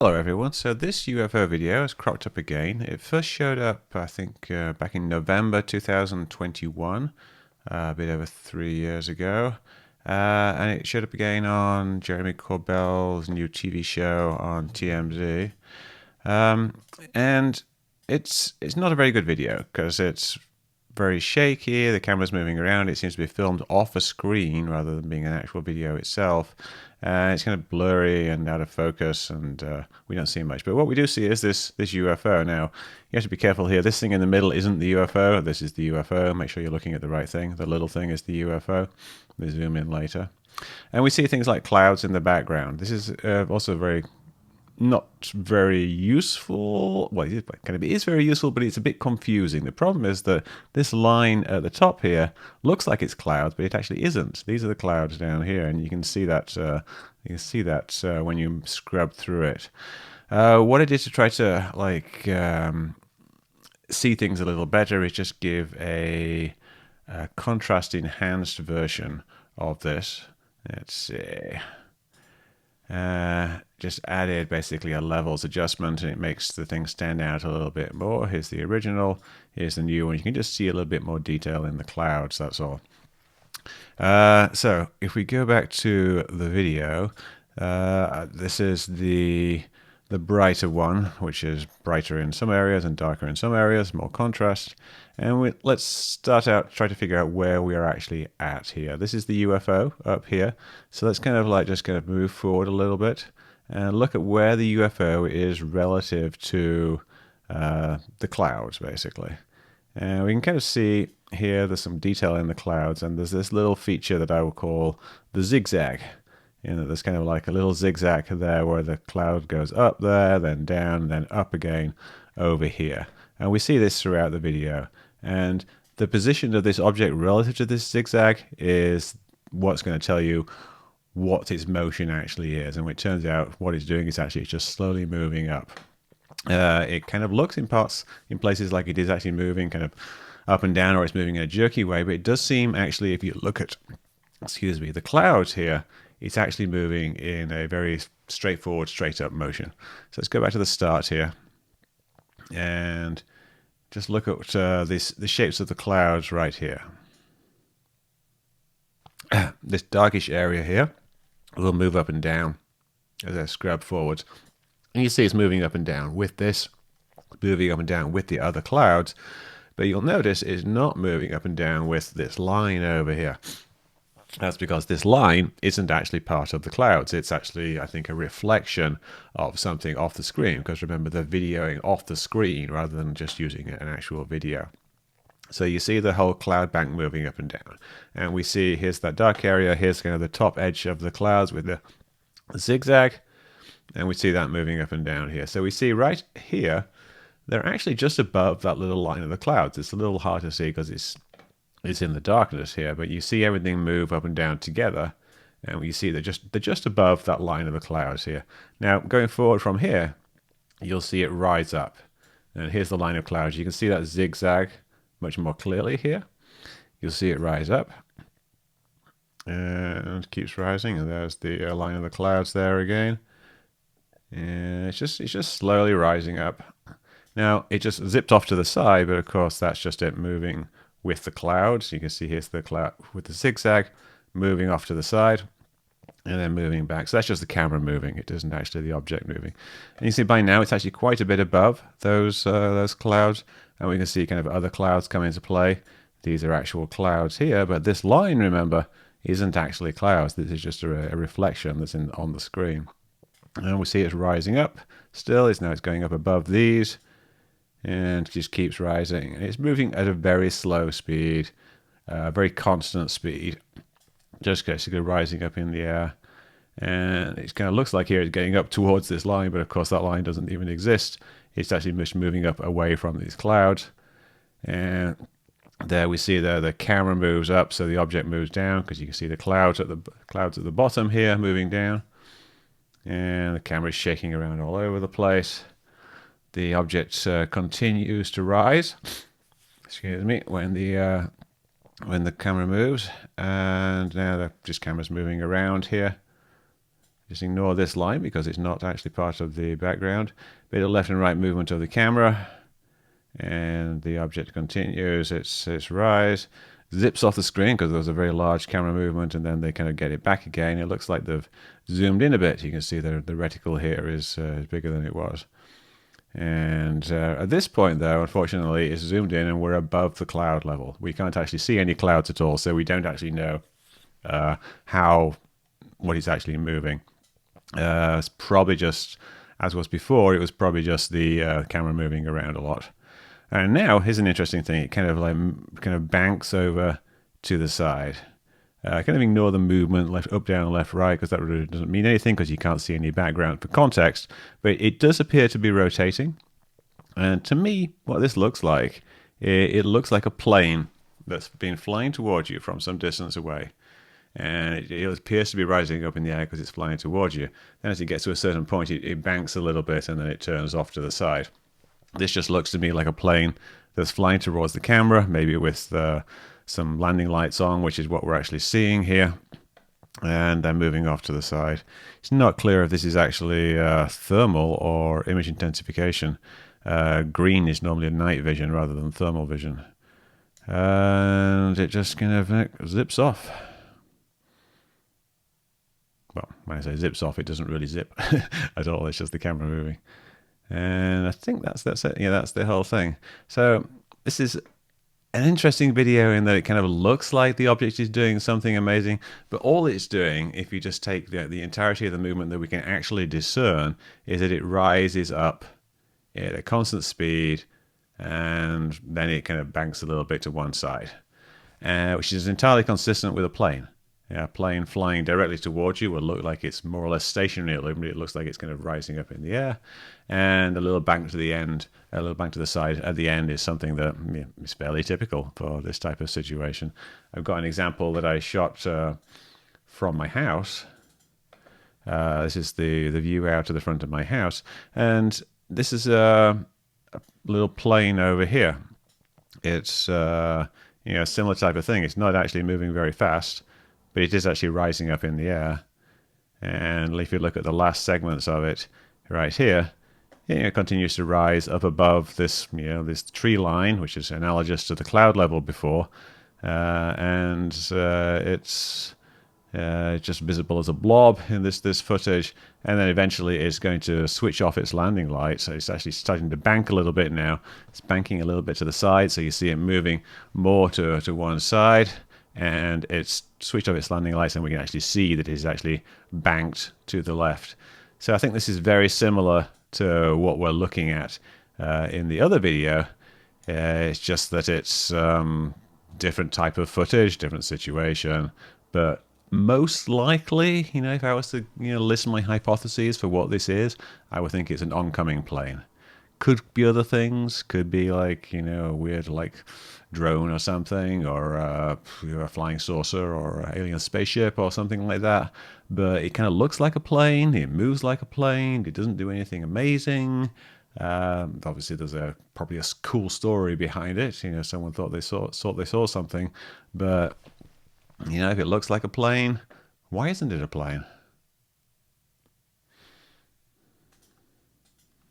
Hello everyone, so this UFO video has cropped up again. It first showed up, I think, back in November 2021, a bit over 3 years ago. And it showed up again on Jeremy Corbell's new TV show on TMZ. And it's not a very good video because it's very shaky, the camera's moving around, it seems to be filmed off a screen rather than being an actual video itself. It's kind of blurry and out of focus, and we don't see much. But what we do see is this UFO. Now, you have to be careful here. This thing in the middle isn't the UFO. This is the UFO. Make sure you're looking at the right thing. The little thing is the UFO. We zoom in later. And we see things like clouds in the background. This is also very not very useful. Well, it is very useful, but it's a bit confusing. The problem is that this line at the top here looks like it's clouds, but it actually isn't. These are the clouds down here, and you can see that. When you scrub through it. What I did to try to see things a little better is just give a contrast enhanced version of this. Let's see. Just added basically a levels adjustment, and it makes the thing stand out a little bit more. Here's the original, here's the new one. You can just see a little bit more detail in the clouds, that's all. So if we go back to the video, this is the brighter one, which is brighter in some areas and darker in some areas, more contrast. And let's start out, try to figure out where we are actually at here. This is the UFO up here. So let's just move forward a little bit and look at where the UFO is relative to the clouds, basically. And we can kind of see here there's some detail in the clouds, and there's this little feature that I will call the zigzag. There's kind of like a little zigzag there where the cloud goes up there, then down, then up again over here. And we see this throughout the video. And the position of this object relative to this zigzag is what's going to tell you what its motion actually is. And it turns out what it's doing is actually just slowly moving up. It kind of looks in places like it is actually moving kind of up and down, or it's moving in a jerky way. But it does seem actually, if you look at, the clouds here, it's actually moving in a very straightforward, straight up motion. So let's go back to the start here and just look at the shapes of the clouds right here. This darkish area here will move up and down as I scrub forwards. And you see it's moving up and down with this, moving up and down with the other clouds. But you'll notice it's not moving up and down with this line over here. That's because this line isn't actually part of the clouds. It's actually, I think, a reflection of something off the screen. Because remember, they're videoing off the screen rather than just using an actual video. So you see the whole cloud bank moving up and down. And we see, here's that dark area. Here's kind of the top edge of the clouds with the zigzag. And we see that moving up and down here. So we see right here, they're actually just above that little line of the clouds. It's a little hard to see because it's in the darkness here, but you see everything move up and down together, and you see they're just above that line of the clouds here. Now, going forward from here, you'll see it rise up, and here's the line of clouds. You can see that zigzag much more clearly here. You'll see it rise up, and it keeps rising, and there's the line of the clouds there again, and it's just slowly rising up. Now, it just zipped off to the side, but of course that's just it moving with the clouds. You can see here's the cloud with the zigzag moving off to the side and then moving back. So that's just the camera moving. It isn't actually the object moving. And you see by now it's actually quite a bit above those clouds. And we can see kind of other clouds come into play. These are actual clouds here, but this line, remember, isn't actually clouds. This is just a reflection that's on the screen. And we see it's rising up still. It's going up above these. And just keeps rising. And it's moving at a very slow speed, very constant speed, just basically rising up in the air. And it kind of looks like here it's getting up towards this line, but of course that line doesn't even exist. It's actually just moving up away from these clouds. And there we see the camera moves up, so the object moves down, because you can see the clouds at the bottom here moving down. And the camera is shaking around all over the place. The object continues to rise. Excuse me, when the camera moves, and now the camera's moving around here, Just ignore this line because it's not actually part of the background. Bit of left and right movement of the camera, and the object continues its rise, zips off the screen because there was a very large camera movement, and then they kind of get it back again. It looks like they've zoomed in a bit. You can see the reticle here is bigger than it was. And at this point, though, unfortunately, it's zoomed in and we're above the cloud level. We can't actually see any clouds at all, so we don't actually know what is actually moving. It's probably just, as was before, it was probably just the camera moving around a lot. And now, here's an interesting thing. It kind of banks over to the side. Kind of ignore the movement, left, up, down, left, right, because that really doesn't mean anything because you can't see any background for context. But it does appear to be rotating. And to me, what this looks like, it looks like a plane that's been flying towards you from some distance away. And it appears to be rising up in the air because it's flying towards you. Then as it gets to a certain point, it banks a little bit and then it turns off to the side. This just looks to me like a plane that's flying towards the camera, maybe with some landing lights on, which is what we're actually seeing here, and then moving off to the side. It's not clear if this is actually thermal or image intensification. Green is normally a night vision rather than thermal vision. And it just kind of zips off. Well, when I say zips off, it doesn't really zip at all. It's just the camera moving. And I think that's it. Yeah, that's the whole thing. So this is an interesting video in that it kind of looks like the object is doing something amazing, but all it's doing, if you just take the entirety of the movement that we can actually discern, is that it rises up at a constant speed, and then it kind of banks a little bit to one side, which is entirely consistent with a plane. A plane flying directly towards you will look like it's more or less stationary. It looks like it's kind of rising up in the air, and a little bank to the end, a little bank to the side at the end is something that is fairly typical for this type of situation. I've got an example that I shot from my house. This is the view out to the front of my house, and this is a little plane over here. It's a similar type of thing. It's not actually moving very fast, but it is actually rising up in the air. And if you look at the last segments of it right here, it continues to rise up above this, this tree line, which is analogous to the cloud level before, and it's just visible as a blob in this footage, and then eventually it's going to switch off its landing light. So it's actually starting to bank a little bit now. It's banking a little bit to the side, so you see it moving more to one side, and it's switched off its landing lights, and we can actually see that it's actually banked to the left. So I think this is very similar to what we're looking at in the other video. It's just that it's different type of footage, different situation, but most likely, if I was to list my hypotheses for what this is, I would think it's an oncoming plane. Could be other things. Could be like a weird drone or something, or a flying saucer or an alien spaceship or something like that. But it kind of looks like a plane. It moves like a plane. It doesn't do anything amazing. Obviously, there's probably a cool story behind it. Someone thought they saw something, but if it looks like a plane, why isn't it a plane?